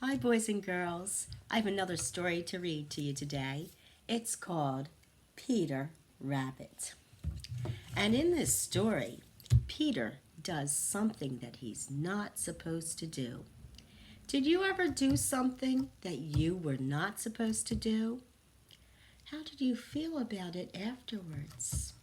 Hi, boys and girls. I have another story to read to you today. It's called Peter Rabbit. And in this story, Peter does something that he's not supposed to do. Did you ever do something that you were not supposed to do? How did you feel about it afterwards?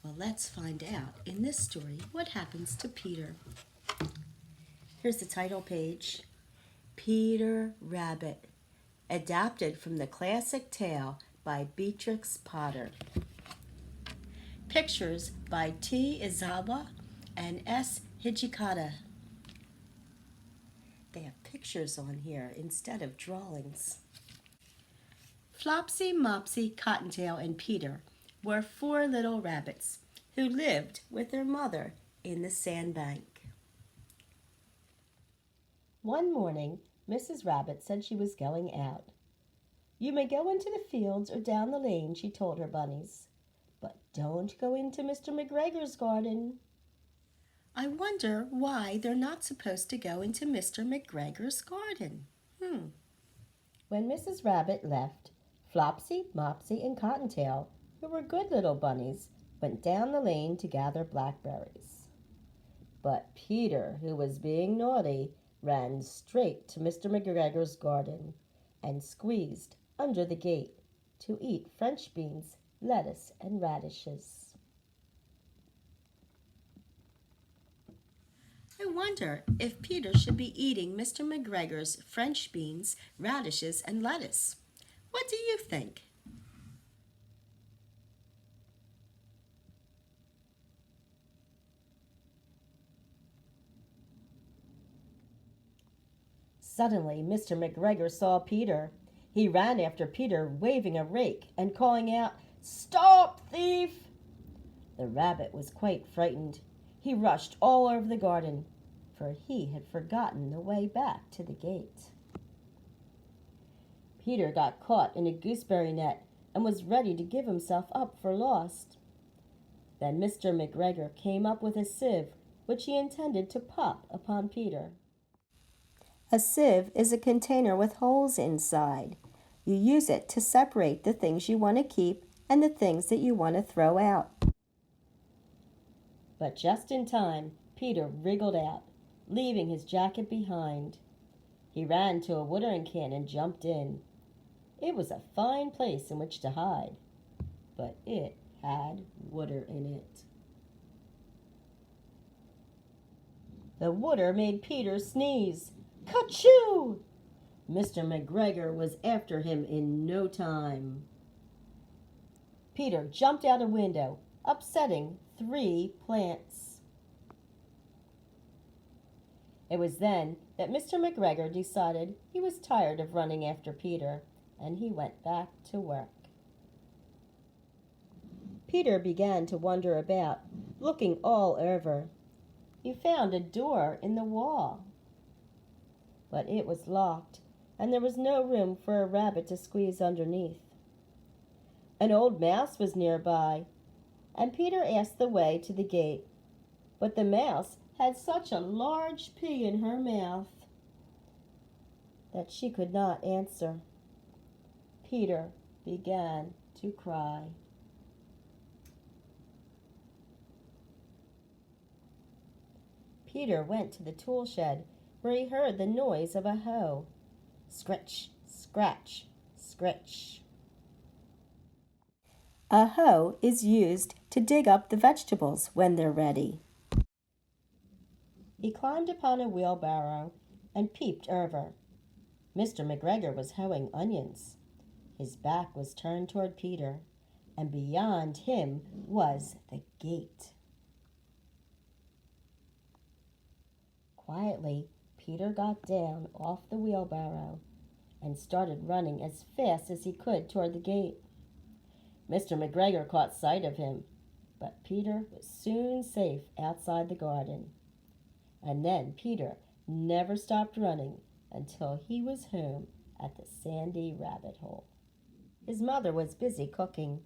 Well, let's find out in this story what happens to Peter. Here's the title page. Peter Rabbit, adapted from the classic tale by Beatrix Potter. Pictures by T. Izawa and S. Hijikata. They have pictures on here instead of drawings. Flopsy, Mopsy, Cottontail, and Peter were 4 little rabbits who lived with their mother in the sandbank. One morning, Mrs. Rabbit said she was going out. "You may go into the fields or down the lane," she told her bunnies, "but don't go into Mr. McGregor's garden." I wonder why they're not supposed to go into Mr. McGregor's garden. When Mrs. Rabbit left, Flopsy, Mopsy, and Cottontail, who were good little bunnies, went down the lane to gather blackberries. But Peter, who was being naughty, ran straight to Mr. McGregor's garden and squeezed under the gate to eat French beans, lettuce, and radishes. I wonder if Peter should be eating Mr. McGregor's French beans, radishes, and lettuce. What do you think? Suddenly, Mr. McGregor saw Peter. He ran after Peter, waving a rake and calling out, "Stop, thief!" The rabbit was quite frightened. He rushed all over the garden, for he had forgotten the way back to the gate. Peter got caught in a gooseberry net and was ready to give himself up for lost. Then Mr. McGregor came up with a sieve, which he intended to pop upon Peter. A sieve is a container with holes inside. You use it to separate the things you want to keep and the things that you want to throw out. But just in time, Peter wriggled out, leaving his jacket behind. He ran to a watering can and jumped in. It was a fine place in which to hide, but it had water in it. The water made Peter sneeze. Ka-choo! Mr. McGregor was after him in no time. Peter jumped out a window, upsetting 3 plants. It was then that Mr. McGregor decided he was tired of running after Peter, and he went back to work. Peter began to wander about, looking all over. He found a door in the wall, but it was locked, and there was no room for a rabbit to squeeze underneath. An old mouse was nearby, and Peter asked the way to the gate, but the mouse had such a large pea in her mouth that she could not answer. Peter began to cry. Peter went to the tool shed, where he heard the noise of a hoe. Scratch, scratch, scratch. A hoe is used to dig up the vegetables when they're ready. He climbed upon a wheelbarrow and peeped over. Mr. McGregor was hoeing onions. His back was turned toward Peter, and beyond him was the gate. Quietly, Peter got down off the wheelbarrow and started running as fast as he could toward the gate. Mr. McGregor caught sight of him, but Peter was soon safe outside the garden. And then Peter never stopped running until he was home at the sandy rabbit hole. His mother was busy cooking.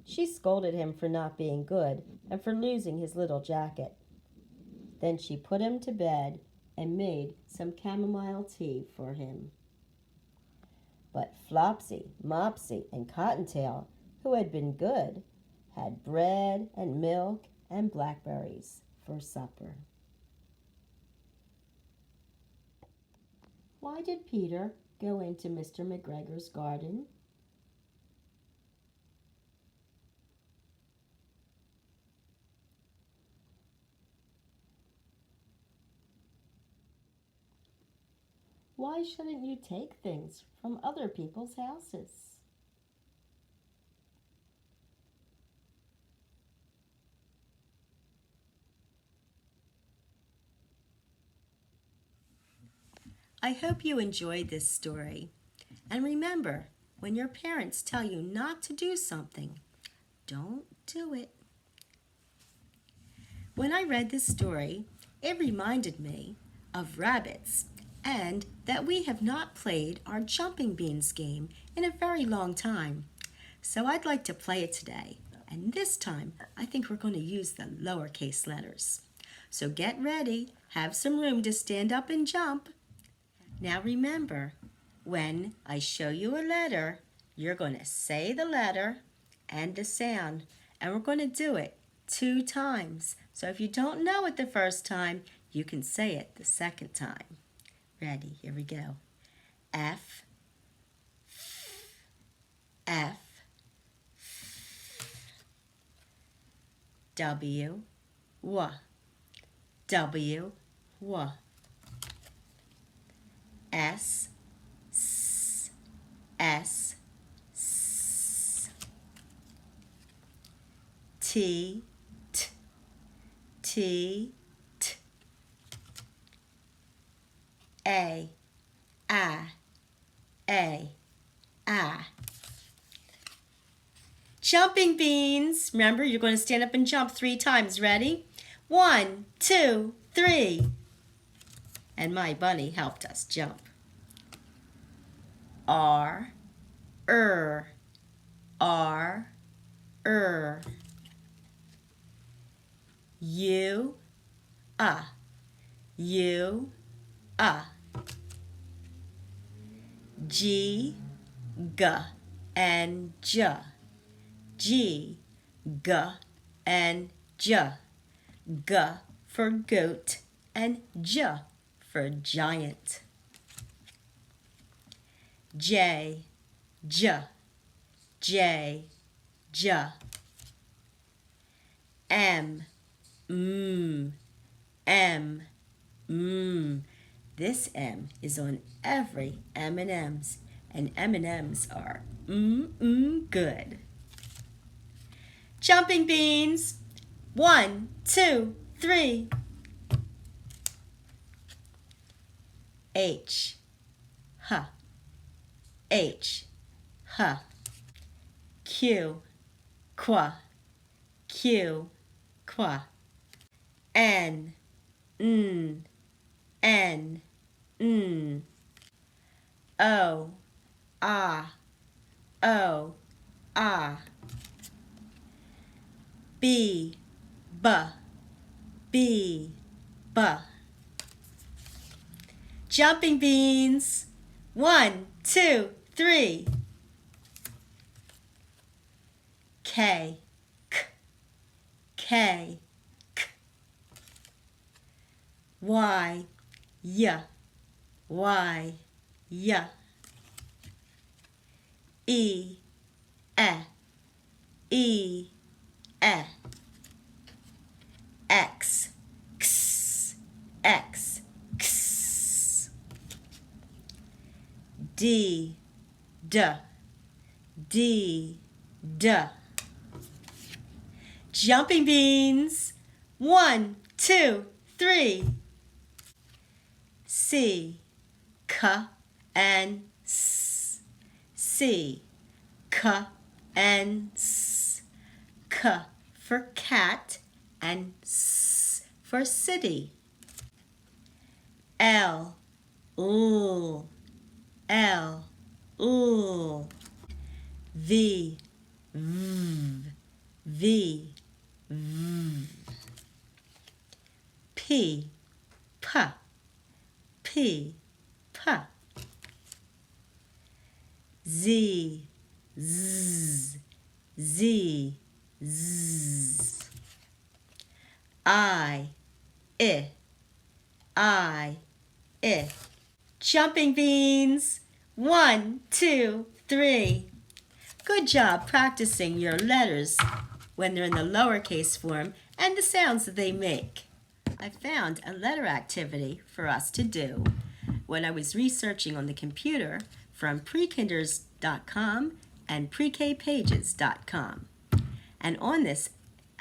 She scolded him for not being good and for losing his little jacket. Then she put him to bed and made some chamomile tea for him. But Flopsy, Mopsy, and Cottontail, who had been good, had bread and milk and blackberries for supper. Why did Peter go into Mr. McGregor's garden? Why shouldn't you take things from other people's houses? I hope you enjoyed this story. And remember, when your parents tell you not to do something, don't do it. When I read this story, it reminded me of rabbits and that we have not played our jumping beans game in a very long time. So I'd like to play it today. And this time, I think we're going to use the lowercase letters. So get ready, have some room to stand up and jump. Now remember, when I show you a letter, you're going to say the letter and the sound, and we're going to do it 2 times. So if you don't know it the first time, you can say it the second time. Ready? Here we go. F, F, W, W, W, W. S, S, S, S. T, T, T, T. A, I, A, I. Jumping beans. Remember, you're going to stand up and jump 3 times. Ready? 1, 2, 3. And my bunny helped us jump. R, R, R, R. U, U, G, G, and J. G, G, and J. G for goat and J for giant. J, J, J, J. M, M, This M is on every M&Ms, and M&Ms are good. Jumping beans. 1, 2, 3. H, H, H, H. Q, Q, Q, Q. N, N, N. O, O, B, B, B, B. Jumping beans. 1, 2, 3. K, K, K, K. Y, Y, Y, Y. E, E, X, X, X, X. D, D, D, D. Jumping beans. 1, 2, 3. C, K, and S. C, K, and S. K for cat and S for city. L, L, L, L. V, V, V, V. P, P, P, P. Z, Z, Z, Z. I, I, Jumping beans. 1, 2, 3. Good job practicing your letters when they're in the lowercase form and the sounds that they make. I found a letter activity for us to do when I was researching on the computer from prekinders.com and prekpages.com. And on this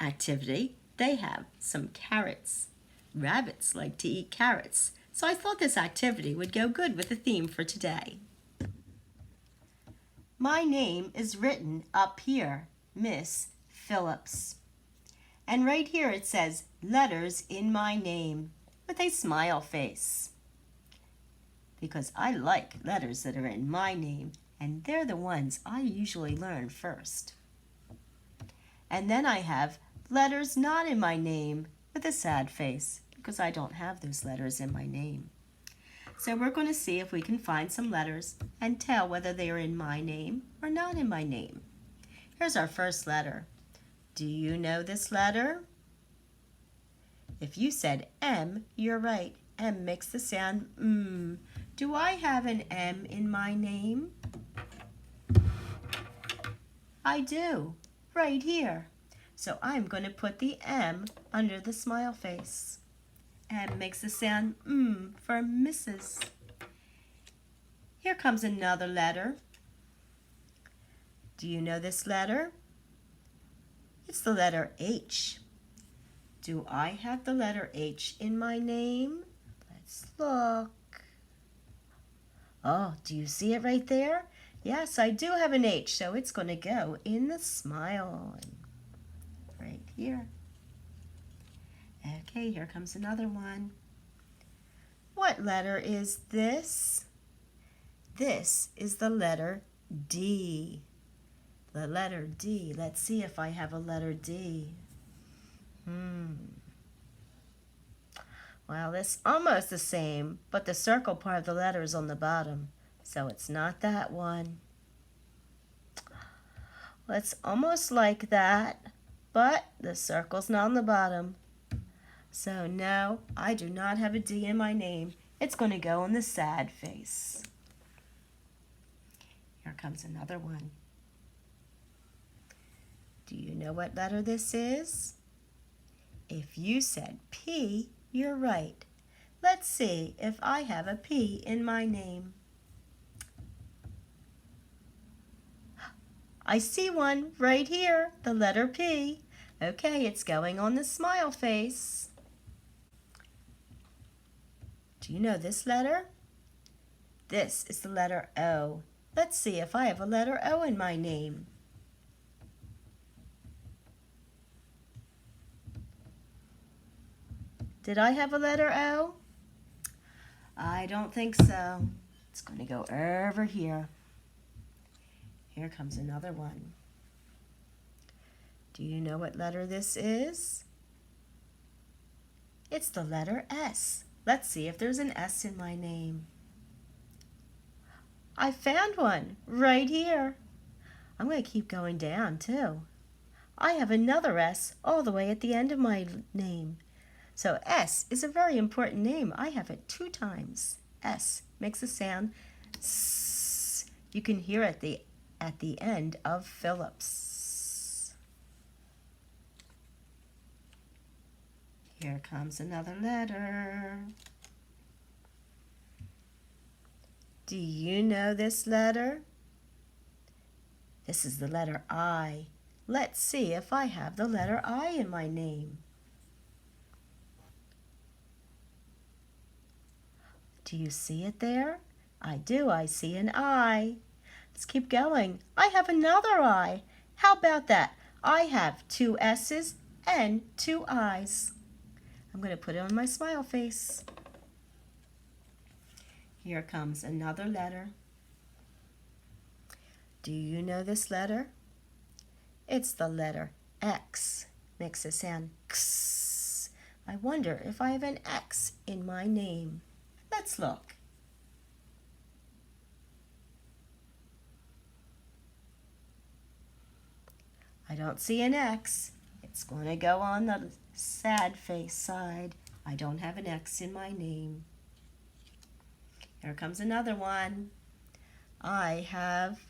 activity, they have some carrots. Rabbits like to eat carrots, so I thought this activity would go good with the theme for today. My name is written up here, Miss Phillips. And right here it says, letters in my name, with a smile face. Because I like letters that are in my name, and they're the ones I usually learn first. And then I have letters not in my name, with a sad face, because I don't have those letters in my name. So we're going to see if we can find some letters and tell whether they are in my name or not in my name. Here's our first letter. Do you know this letter? If you said M, you're right. M makes the sound mm. Do I have an M in my name? I do, right here. So I'm going to put the M under the smile face. M makes the sound for Mrs. Here comes another letter. Do you know this letter? It's the letter H. Do I have the letter H in my name? Let's look. Oh, do you see it right there? Yes, I do have an H, so it's going to go in the smile right here. Okay, here comes another one. What letter is this? This is the letter D. The letter D. Let's see if I have a letter D. Well, it's almost the same, but the circle part of the letter is on the bottom, so it's not that one. Well, it's almost like that, but the circle's not on the bottom. So no, I do not have a D in my name. It's going to go on the sad face. Here comes another one. Do you know what letter this is? If you said P, you're right. Let's see if I have a P in my name. I see one right here, the letter P. Okay, it's going on the smile face. Do you know this letter? This is the letter O. Let's see if I have a letter O in my name. Did I have a letter O? I don't think so. It's going to go over here. Here comes another one. Do you know what letter this is? It's the letter S. Let's see if there's an S in my name. I found one right here. I'm going to keep going down too. I have another S all the way at the end of my name. So S is a very important name. I have it 2 times. S makes a sound S. You can hear it at the end of Phillips. Here comes another letter. Do you know this letter? This is the letter I. Let's see if I have the letter I in my name. Do you see it there? I do. I see an I. Let's keep going. I have another I. How about that? I have 2 S's and 2 I's. I'm going to put it on my smile face. Here comes another letter. Do you know this letter? It's the letter X. Makes a sound X. I wonder if I have an X in my name. Let's look. I don't see an X. It's going to go on the sad face side. I don't have an X in my name. Here comes another one. I have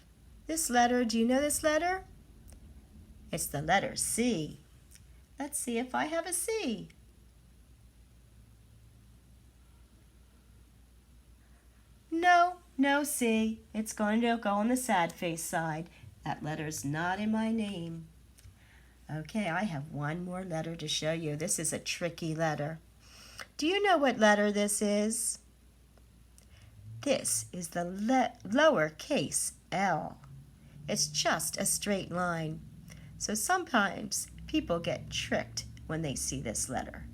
this letter. Do you know this letter? It's the letter C. Let's see if I have a C. No C. It's going to go on the sad face side. That letter's not in my name. Okay, I have one more letter to show you. This is a tricky letter. Do you know what letter this is? This is the lowercase l. It's just a straight line. So sometimes people get tricked when they see this letter.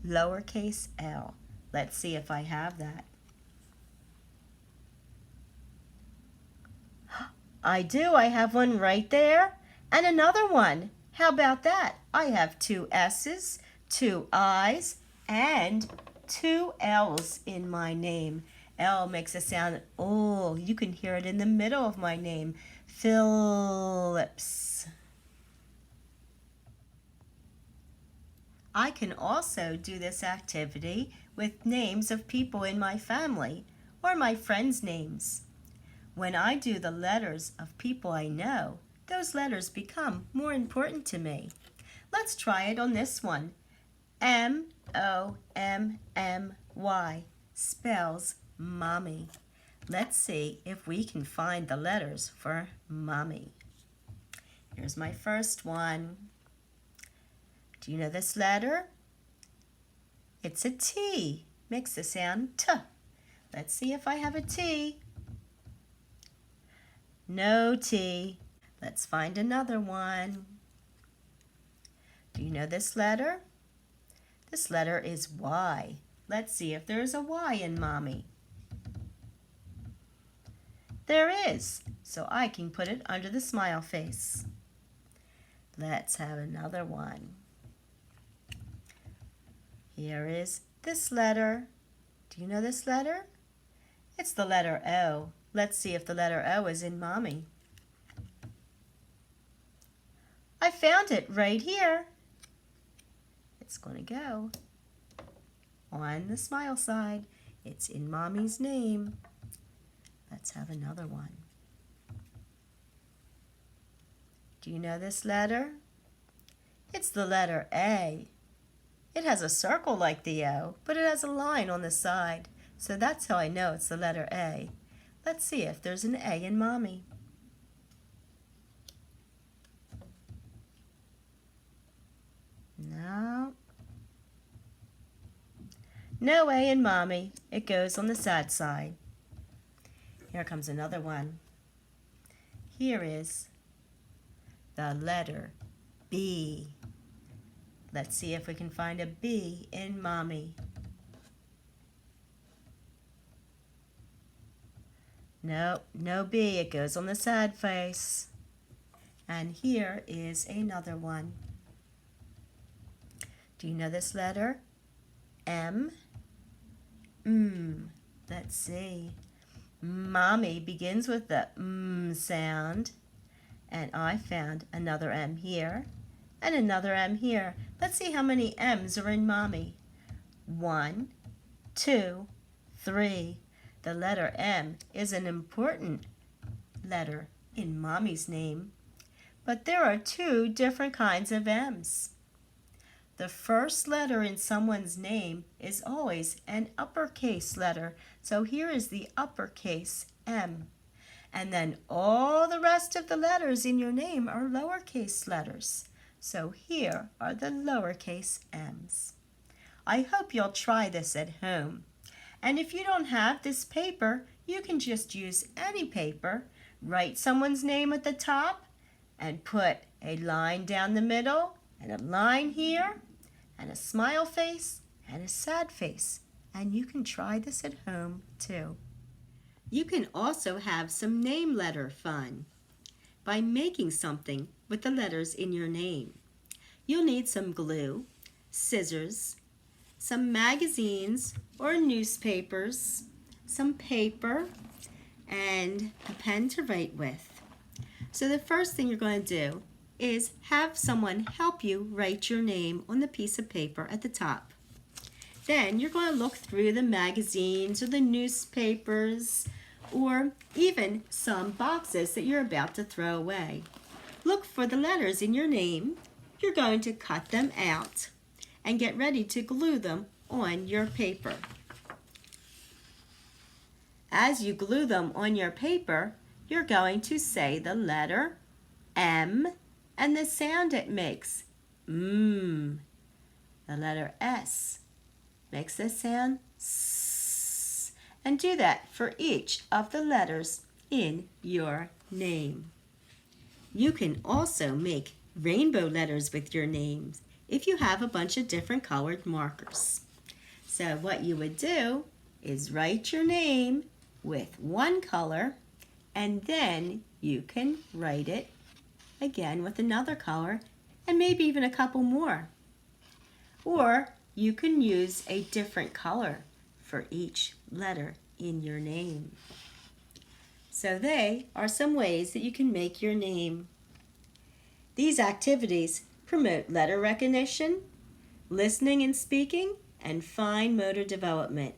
Lowercase l. Let's see if I have that. I do. I have one right there and another one. How about that? I have 2 S's, 2 I's, and 2 L's in my name. L makes a sound, oh, you can hear it in the middle of my name, Phillips. I can also do this activity with names of people in my family or my friends' names. When I do the letters of people I know, those letters become more important to me. Let's try it on this one. M-O-M-M-Y spells mommy. Let's see if we can find the letters for mommy. Here's my first one. Do you know this letter? It's a T. Makes the sound T. Let's see if I have a T. No T. Let's find another one. Do you know this letter? This letter is Y. Let's see if there's a Y in mommy. There is, so I can put it under the smile face. Let's have another one. Here is this letter. Do you know this letter? It's the letter O. Let's see if the letter O is in mommy. I found it right here. It's going to go on the smile side. It's in mommy's name. Let's have another one. Do you know this letter? It's the letter A. It has a circle like the O, but it has a line on the side. So that's how I know it's the letter A. Let's see if there's an A in mommy. No. No A in mommy. It goes on the sad side. Here comes another one. Here is the letter B. Let's see if we can find a B in mommy. No, no B. It goes on the sad face. And here is another one. Do you know this letter? M. Let's see. Mommy begins with the sound. And I found another M here and another M here. Let's see how many M's are in mommy. 1, 2, 3. The letter M is an important letter in mommy's name. But there are 2 different kinds of M's. The first letter in someone's name is always an uppercase letter. So here is the uppercase M. And then all the rest of the letters in your name are lowercase letters. So here are the lowercase M's. I hope you'll try this at home. And if you don't have this paper, you can just use any paper, write someone's name at the top, and put a line down the middle, and a line here, and a smile face, and a sad face. And you can try this at home too. You can also have some name letter fun by making something with the letters in your name. You'll need some glue, scissors, some magazines or newspapers, some paper, and a pen to write with. So the first thing you're going to do is have someone help you write your name on the piece of paper at the top. Then you're going to look through the magazines or the newspapers or even some boxes that you're about to throw away. Look for the letters in your name. You're going to cut them out and get ready to glue them on your paper. As you glue them on your paper, you're going to say the letter M and the sound it makes. The letter S makes the sound S. And do that for each of the letters in your name. You can also make rainbow letters with your names if you have a bunch of different colored markers. So what you would do is write your name with one color, and then you can write it again with another color and maybe even a couple more. Or you can use a different color for each letter in your name. So they are some ways that you can make your name. These activities promote letter recognition, listening and speaking, and fine motor development,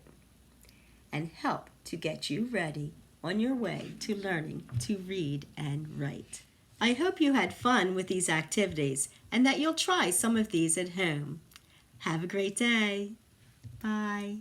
and help to get you ready on your way to learning to read and write. I hope you had fun with these activities and that you'll try some of these at home. Have a great day. Bye.